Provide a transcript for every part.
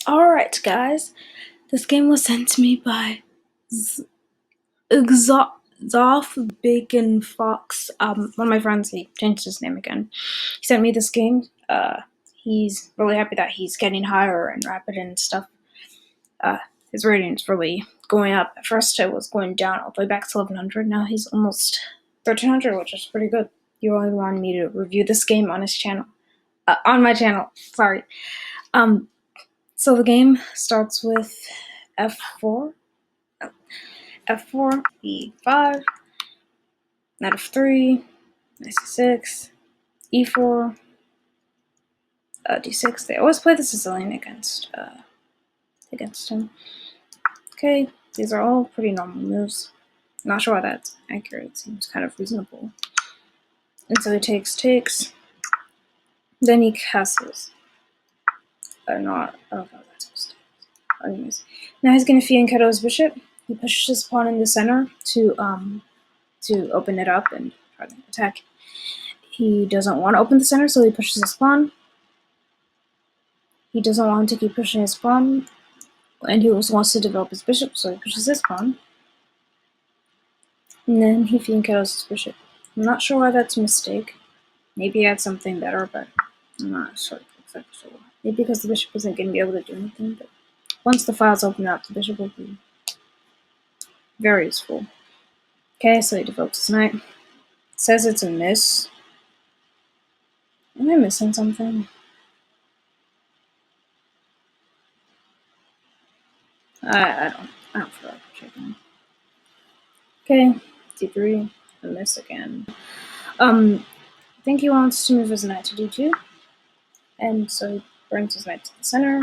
Alright, guys. This game was sent to me by Zoff Bacon Fox. One of my friends, he changed his name again. He sent me this game. He's really happy that he's getting higher in rapid and stuff. His rating's really going up. At first it was going down all the way back to 1100. Now he's almost 1300, which is pretty good. You really wanted me to review this game on his channel. On my channel, sorry. So the game starts with F4, F4, E5, knight f3, knight c6, e4, d6. They always play the Sicilian against him. Okay, these are all pretty normal moves. Not sure why that's accurate. It seems kind of reasonable. And so he takes. Then he castles. Not. Oh no, that's a mistake. Anyways, now he's gonna fianchetto his bishop. He pushes his pawn in the center to open it up and try to attack. He doesn't want to open the center, so he pushes his pawn. He doesn't want to keep pushing his pawn, and he also wants to develop his bishop, so he pushes his pawn. And then he fianchettos his bishop. I'm not sure why that's a mistake. Maybe he had something better, but I'm not sure exactly sure. Maybe because the bishop isn't going to be able to do anything, but once the files open up, the bishop will be very useful. Okay, so he develops his knight. It says it's a miss. Am I missing something? I don't feel like checking. Okay, d3, a miss again. I think he wants to move his knight to d2, and so he brings his knight to the center.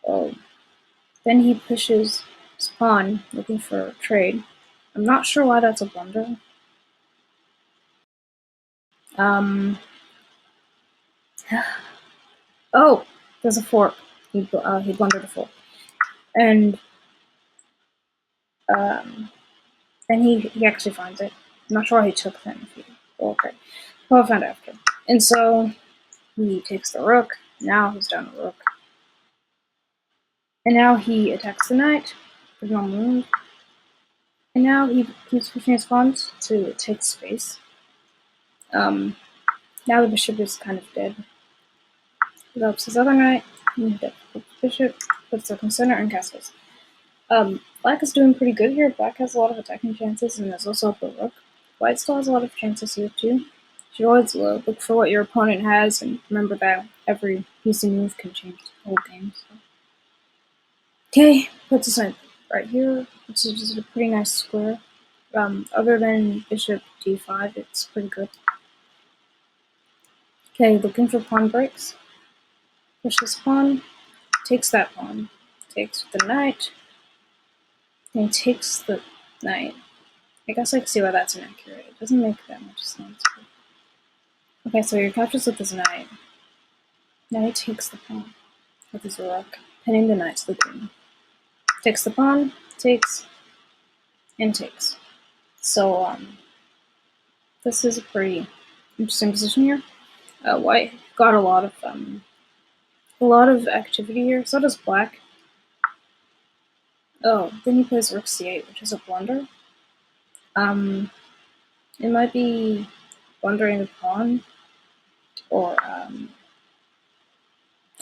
Oh, then he pushes his pawn, looking for a trade. I'm not sure why that's a blunder. Oh, there's a fork. He blundered a fork, and then he actually finds it. I'm not sure why he took them. Okay, well, I'll find out after. And so he takes the rook. Now he's down the rook, and now he attacks the knight. There's no move, and now he keeps pushing his pawns to take space. Now the bishop is kind of dead. He develops his other knight. He develops the bishop, puts it in center, and castles. Black is doing pretty good here. Black has a lot of attacking chances, and there's also the rook. White still has a lot of chances here too. You should always look for what your opponent has, and remember that every piece and move can change the whole game. So. Okay, puts his knight right here, which is just a pretty nice square. Other than bishop d5, it's pretty good. Okay, looking for pawn breaks. Push this pawn, takes that pawn, takes the knight, and takes the knight. I guess I can see why that's inaccurate. It doesn't make that much sense. Okay, so he captures with his knight. Now he takes the pawn with his rook, pinning the knight to the queen. Takes the pawn, takes, and takes. So this is a pretty interesting position here. White got a lot of activity here. So does black. Oh, then he plays rook c8, which is a blunder. It might be blundering the pawn, or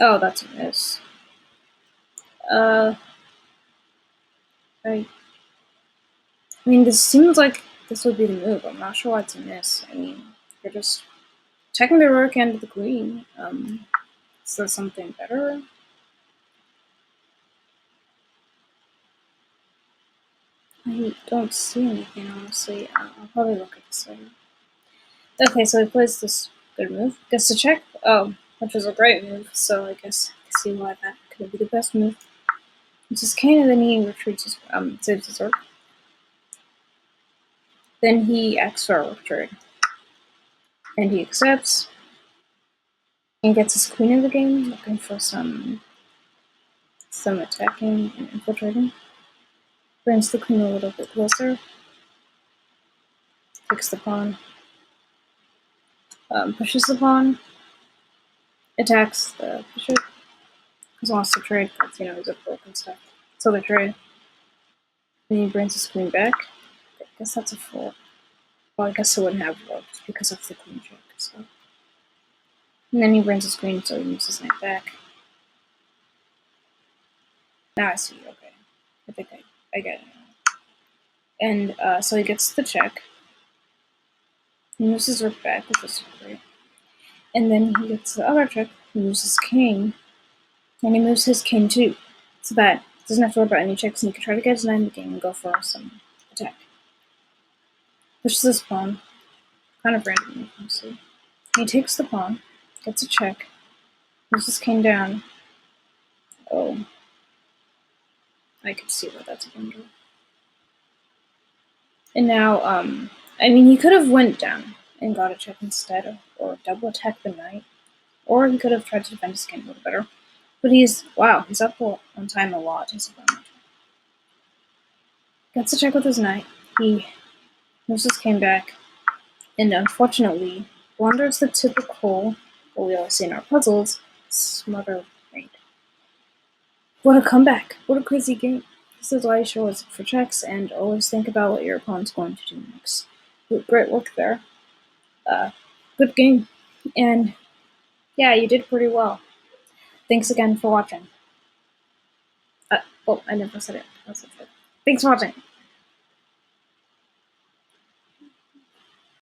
oh, that's a miss. I mean, this seems like this would be the move. I'm not sure why it's a miss. I mean, you're just attacking the rook and the queen. Is there something better? I don't see anything, honestly. I'll probably look at this later. Okay, so he plays this good move. Gets to check. Oh, which is a great move, so I guess I can see why that could be the best move. It's just king, and then he retreats his, saves his rook. Then he asks for a rook trade. And he accepts. And gets his queen in the game, looking for some attacking and infiltrating. Brings the queen a little bit closer. Takes the pawn. Pushes the pawn. Attacks the bishop. He wants to trade because, he's a broke and stuff. So they trade. And he brings his queen back. I guess that's a 4. Well, I guess it wouldn't have worked because of the queen check. So. And then he brings his queen, so he moves his knight back. Now I see, okay. I think I get it now. And so he gets the check. He moves his rook back, which is great. And then he gets the other check, he moves his king, and he moves his king too. So that he doesn't have to worry about any checks, and he can try to get his knight in the game and go for some attack. Pushes this pawn, kind of randomly, honestly. He takes the pawn, gets a check, moves his king down. Oh. I could see why that's a blunder. And now, I mean, he could have went down and got a check instead, or double attack the knight, or he could have tried to defend his king a little better. But he's up on time a lot. His opponent gets a check with his knight. He moves his king back, and unfortunately, blunders the typical, what we always see in our puzzles, Smothered. What a comeback! What a crazy game! This is why you should always look for checks and always think about what your opponent's going to do next. Great work there. Good game. And yeah, you did pretty well. Thanks again for watching. I never said it. Thanks for watching.